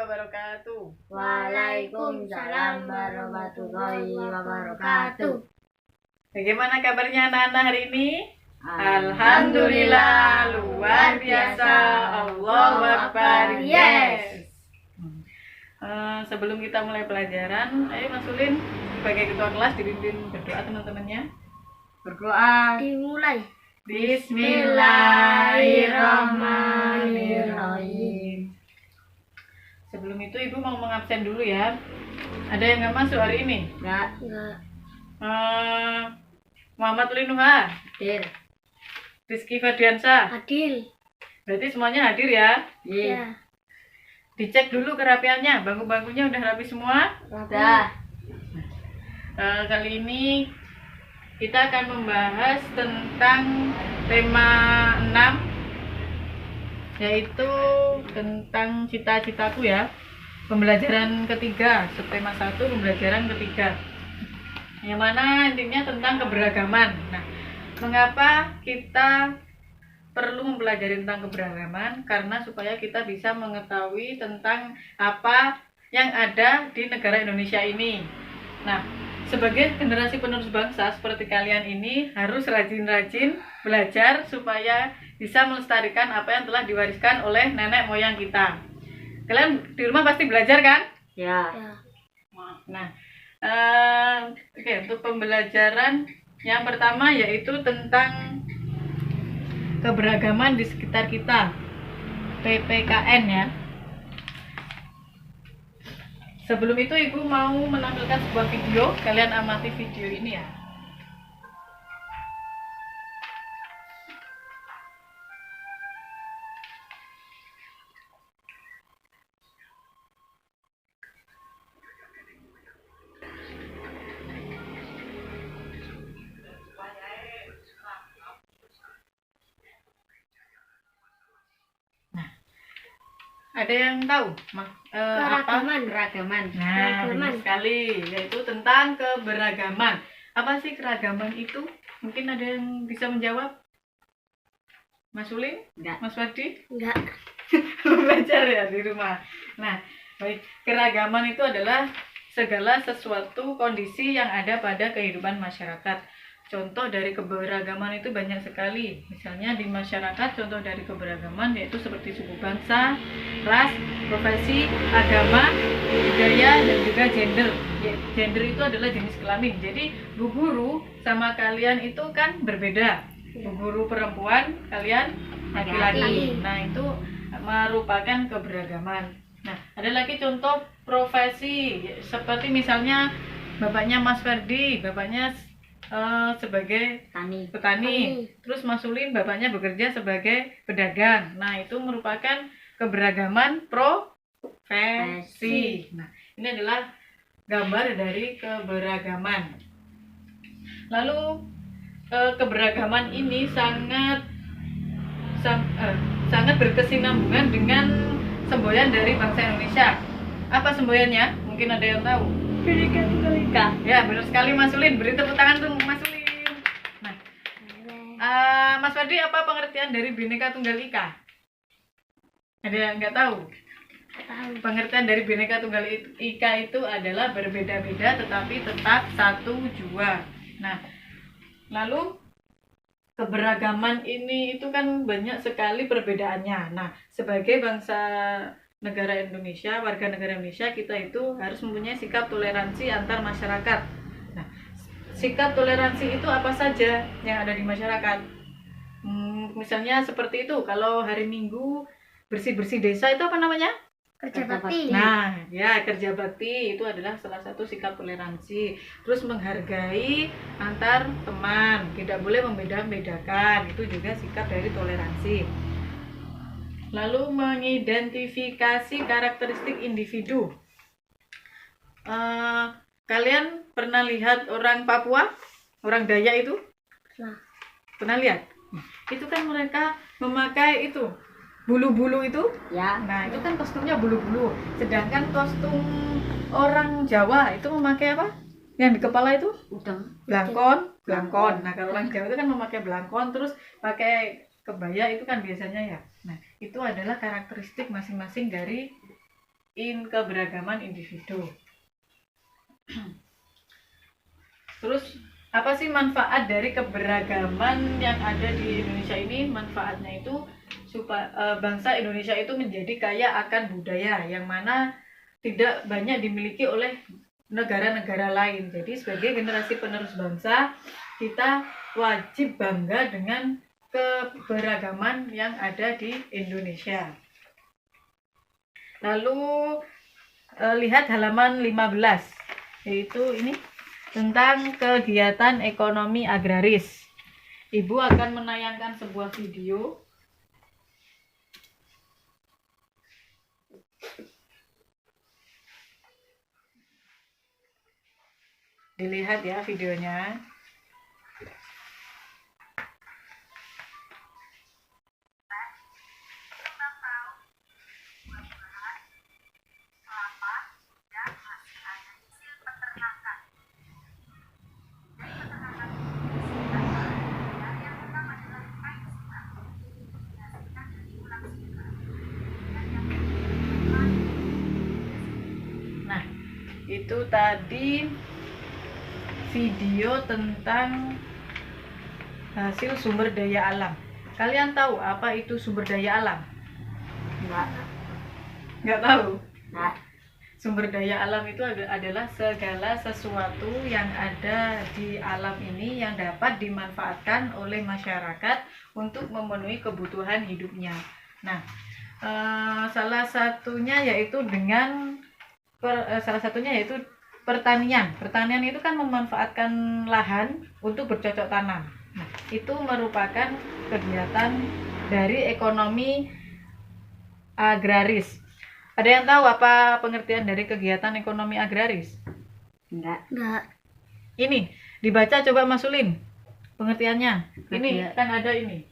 wabarakatuh. Waalaikumsalam warahmatullahi wabarakatuh. Bagaimana kabarnya anak-anak hari ini? Alhamdulillah, luar biasa. Allahu Akbar. Yes. Sebelum kita mulai pelajaran, ayo Mas Ulin sebagai ketua kelas dipimpin berdoa teman-temannya. Berdoa. Dimulai. Bismillahirrahmanirrahim. Sebelum itu Ibu mau mengabsen dulu ya. Ada yang nggak masuk hari ini? Enggak. Muhammad Linuha, Hadir. Rizky Ferdiansyah. Adil. Berarti semuanya hadir ya. Iya. Ya. Dicek dulu kerapiannya, bangku-bangkunya udah rapi semua. Udah. Kali ini kita akan membahas tentang tema 6, yaitu tentang cita-citaku ya. Pembelajaran ketiga, subtema 1, pembelajaran ketiga. Yang mana intinya tentang keberagaman. Nah, mengapa kita perlu mempelajari tentang keberagaman? Karena supaya kita bisa mengetahui tentang apa yang ada di negara Indonesia ini. Nah, sebagai generasi penerus bangsa seperti kalian ini harus rajin-rajin belajar supaya bisa melestarikan apa yang telah diwariskan oleh nenek moyang kita. Kalian di rumah pasti belajar kan? Ya. Ya. Nah, oke, untuk pembelajaran yang pertama yaitu tentang keberagaman di sekitar kita, PPKN ya. Sebelum itu Ibu mau menampilkan sebuah video, kalian amati video ini ya. Ada yang tahu apa Keragaman. Nah, Keragaman. benar sekali, yaitu tentang keberagaman. Apa sih keragaman itu? Mungkin ada yang bisa menjawab? Mas Ulin? Enggak. Mas Wardi? Enggak. Belajar ya di rumah. Nah, baik, keragaman itu adalah segala sesuatu kondisi yang ada pada kehidupan masyarakat. Contoh dari keberagaman itu banyak sekali. Misalnya di masyarakat, contoh dari keberagaman yaitu seperti suku bangsa, ras, profesi, agama, budaya, dan juga gender. Gender itu adalah jenis kelamin. Jadi Bu Guru sama kalian itu kan berbeda. Bu Guru perempuan, kalian laki-laki. Nah, itu merupakan keberagaman. Nah, ada lagi contoh profesi seperti misalnya bapaknya Mas Ferdi, bapaknya sebagai Tani. petani. Terus Mas Ulin bapaknya bekerja sebagai pedagang. Nah, itu merupakan keberagaman profesi. Nah, ini adalah gambar dari keberagaman. Lalu keberagaman ini sangat berkesinambungan dengan semboyan dari bangsa Indonesia. Apa semboyannya? Mungkin ada yang tahu. Bhinneka Tunggal Ika. Ya, benar sekali Mas Ulin. Beri tepuk tangan untuk Mas Ulin. Nah, Mas Fadli, apa pengertian dari Bhinneka Tunggal Ika? Ada yang nggak tahu? Tahu. Pengertian dari Bhinneka Tunggal Ika itu adalah berbeda-beda tetapi tetap satu jua. Nah, lalu keberagaman ini itu kan banyak sekali perbedaannya. Nah, sebagai bangsa negara Indonesia, warga negara Indonesia, kita itu harus mempunyai sikap toleransi antar masyarakat. Nah, sikap toleransi itu apa saja yang ada di masyarakat? Misalnya seperti itu, kalau hari Minggu bersih-bersih desa itu apa namanya? Kerja bakti. Nah, ya, kerja bakti itu adalah salah satu sikap toleransi. Terus menghargai antar teman, tidak boleh membeda-bedakan, itu juga sikap dari toleransi. Lalu mengidentifikasi karakteristik individu. Kalian pernah lihat orang Papua, orang Dayak itu? Pernah lihat? Itu kan mereka memakai itu bulu-bulu itu. Ya. Nah, itu kan kostumnya bulu-bulu. Sedangkan kostum orang Jawa itu memakai apa? Yang di kepala itu? Udang. Blangkon. Nah, kalau orang Jawa itu kan memakai blangkon, terus pakai kebaya itu kan biasanya ya. Nah, itu adalah karakteristik masing-masing dari keberagaman individu. Terus apa sih manfaat dari keberagaman yang ada di Indonesia ini? Manfaatnya itu supaya bangsa Indonesia itu menjadi kaya akan budaya yang mana tidak banyak dimiliki oleh negara-negara lain. Jadi sebagai generasi penerus bangsa, kita wajib bangga dengan keberagaman yang ada di Indonesia. Lalu lihat halaman 15, yaitu ini tentang kegiatan ekonomi agraris. Ibu akan menayangkan sebuah video. Dilihat ya videonya. Nah, itu tadi video tentang hasil sumber daya alam. Kalian tahu apa itu sumber daya alam? Enggak. Nggak tahu? Enggak. Sumber daya alam itu adalah segala sesuatu yang ada di alam ini yang dapat dimanfaatkan oleh masyarakat untuk memenuhi kebutuhan hidupnya. Nah, salah satunya yaitu pertanian. Pertanian itu kan memanfaatkan lahan untuk bercocok tanam. Nah, itu merupakan kegiatan dari ekonomi agraris. Ada yang tahu apa pengertian dari kegiatan ekonomi agraris? Enggak. Ini, dibaca coba Mas Ulin pengertiannya. Ini kan ada ini.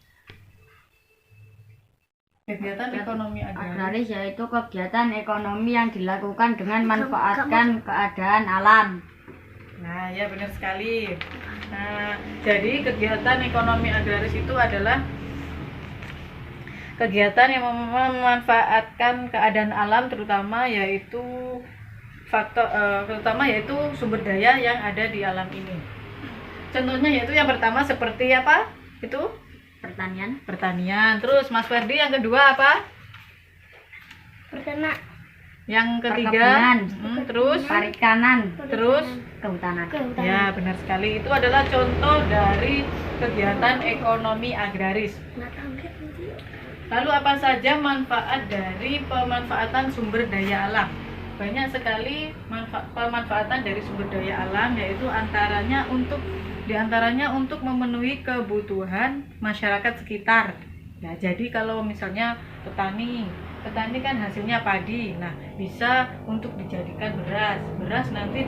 Kegiatan ekonomi agraris. Agraris yaitu kegiatan ekonomi yang dilakukan dengan manfaatkan keadaan alam. Nah, ya benar sekali. Nah, jadi kegiatan ekonomi agraris itu adalah kegiatan yang memanfaatkan keadaan alam terutama yaitu sumber daya yang ada di alam ini. Contohnya yaitu yang pertama seperti apa? Itu pertanian. Terus Mas Ferdi yang kedua apa? Pertama. Yang ketiga terus perikanan, terus kehutanan. ya benar sekali, itu adalah contoh dari kegiatan ekonomi agraris. Lalu apa saja manfaat dari pemanfaatan sumber daya alam? Banyak sekali pemanfaatan dari sumber daya alam, yaitu diantaranya untuk memenuhi kebutuhan masyarakat sekitar. Ya, jadi kalau misalnya petani kan hasilnya padi, nah bisa untuk dijadikan beras nanti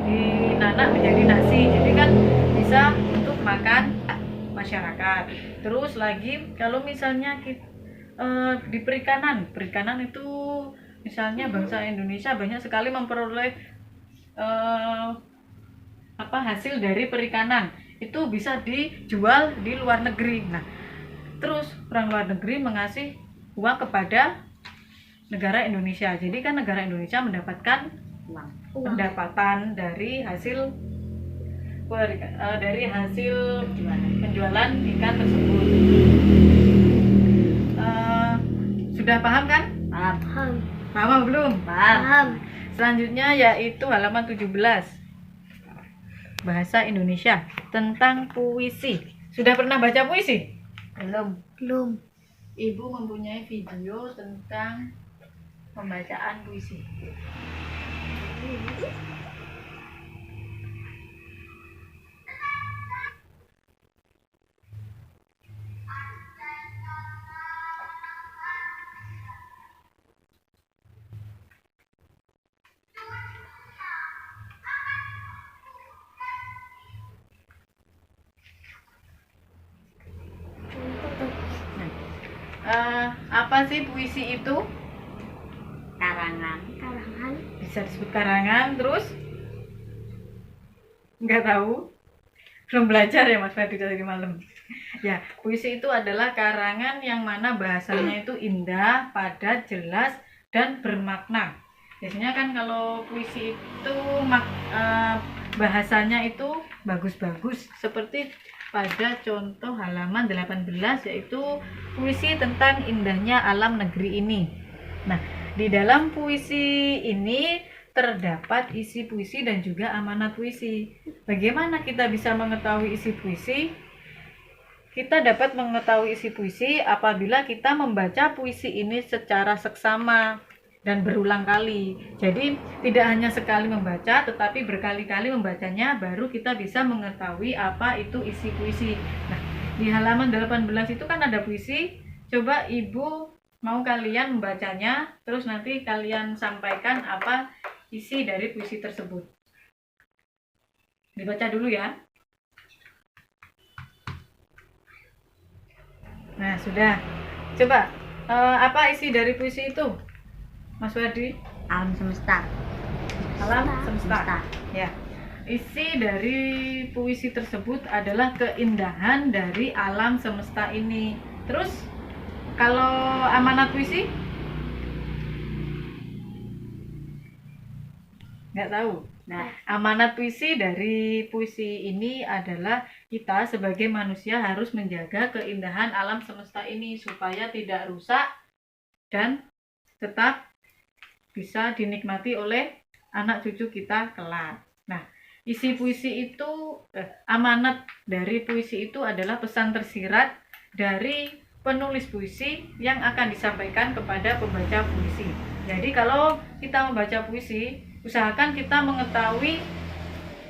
dinanak menjadi nasi, jadi kan bisa untuk makan masyarakat. Terus lagi kalau misalnya di perikanan itu misalnya bangsa Indonesia banyak sekali memperoleh hasil dari perikanan, itu bisa dijual di luar negeri. Nah, terus orang luar negeri mengasih uang kepada negara Indonesia. Jadi kan negara Indonesia mendapatkan pendapatan dari hasil penjualan ikan tersebut. Sudah paham kan? Paham. Paham apa belum? Paham. Selanjutnya yaitu halaman 17. Bahasa Indonesia tentang puisi. Sudah pernah baca puisi? Belum. Ibu mempunyai video tentang pembacaan puisi. Apa sih puisi itu? Karangan. Bisa disebut karangan. Terus? Nggak tahu? Belum belajar ya Mas Ferdi dari malam. Ya, puisi itu adalah karangan yang mana bahasanya itu indah, padat, jelas, dan bermakna. Biasanya kan kalau puisi itu bahasanya itu bagus-bagus, seperti pada contoh halaman 18, yaitu puisi tentang indahnya alam negeri ini. Nah, di dalam puisi ini terdapat isi puisi dan juga amanat puisi. Bagaimana kita bisa mengetahui isi puisi? Kita dapat mengetahui isi puisi apabila kita membaca puisi ini secara seksama dan berulang kali. Jadi tidak hanya sekali membaca, tetapi berkali-kali membacanya, baru kita bisa mengetahui apa itu isi puisi. Nah, di halaman 18 itu kan ada puisi. Coba Ibu mau kalian membacanya, terus nanti kalian sampaikan apa isi dari puisi tersebut. Dibaca dulu ya. Nah, sudah. Coba, apa isi dari puisi itu? Mas Wadi? Alam semesta. Alam semesta. Ya. Isi dari puisi tersebut adalah keindahan dari alam semesta ini. Terus, kalau amanat puisi? Nggak tahu. Nah, amanat puisi dari puisi ini adalah kita sebagai manusia harus menjaga keindahan alam semesta ini supaya tidak rusak dan tetap bisa dinikmati oleh anak cucu kita kelak. Nah, isi puisi itu, amanat dari puisi itu adalah pesan tersirat dari penulis puisi yang akan disampaikan kepada pembaca puisi. Jadi kalau kita membaca puisi, usahakan kita mengetahui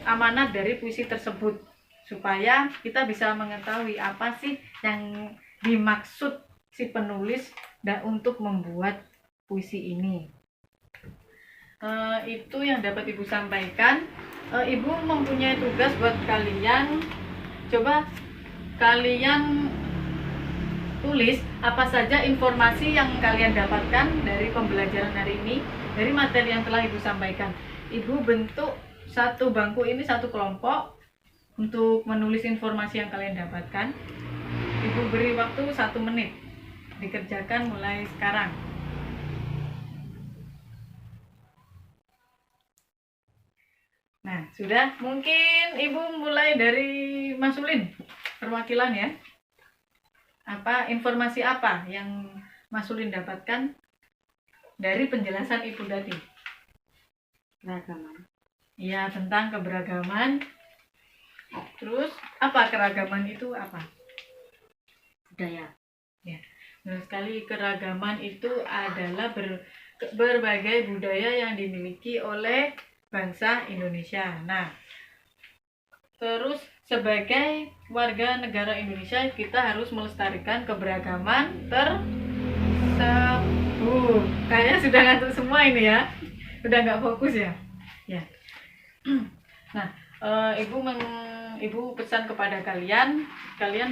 amanat dari puisi tersebut supaya kita bisa mengetahui apa sih yang dimaksud si penulis dan untuk membuat puisi ini. Itu yang dapat Ibu sampaikan. Ibu mempunyai tugas buat kalian. Coba kalian tulis apa saja informasi yang kalian dapatkan dari pembelajaran hari ini, dari materi yang telah Ibu sampaikan. Ibu bentuk satu bangku ini satu kelompok untuk menulis informasi yang kalian dapatkan. Ibu beri waktu 1 menit. Dikerjakan mulai sekarang. Nah, sudah. Mungkin Ibu mulai dari Mas Ulin, perwakilan ya. Informasi apa yang Mas Ulin dapatkan dari penjelasan Ibu tadi? Keragaman. Ya, tentang keberagaman. Terus, apa keragaman itu apa? Budaya. Ya, benar sekali, keragaman itu adalah berbagai budaya yang dimiliki oleh bangsa Indonesia. Nah, terus sebagai warga negara Indonesia kita harus melestarikan keberagaman tersebut. Kayaknya sudah ngantuk semua ini ya, udah nggak fokus ya. Ya. Nah, Ibu pesan kepada kalian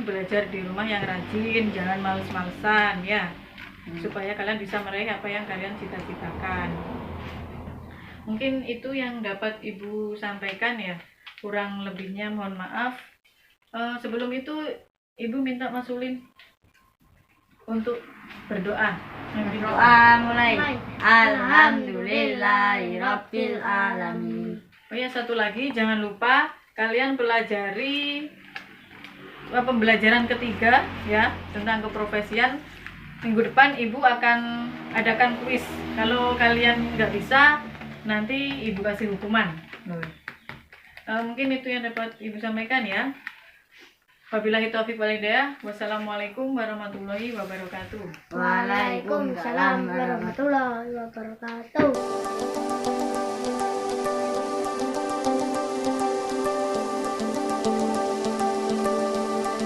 belajar di rumah yang rajin, jangan males-malesan ya, supaya kalian bisa meraih apa yang kalian cita-citakan. Mungkin itu yang dapat Ibu sampaikan ya. Kurang lebihnya mohon maaf. Sebelum itu Ibu minta Mas Ulin untuk berdoa. Berdoa mulai. Alhamdulillahirabbil alamin. Oh ya, satu lagi, jangan lupa kalian pelajari pembelajaran ketiga ya tentang keprofesian. Minggu depan Ibu akan adakan kuis. Kalau kalian nggak bisa, nanti Ibu kasih hukuman. Mungkin itu yang dapat Ibu sampaikan ya. Wabillahi taufiq wal hidayah. Wassalamualaikum warahmatullahi wabarakatuh. Waalaikumsalam warahmatullahi wabarakatuh.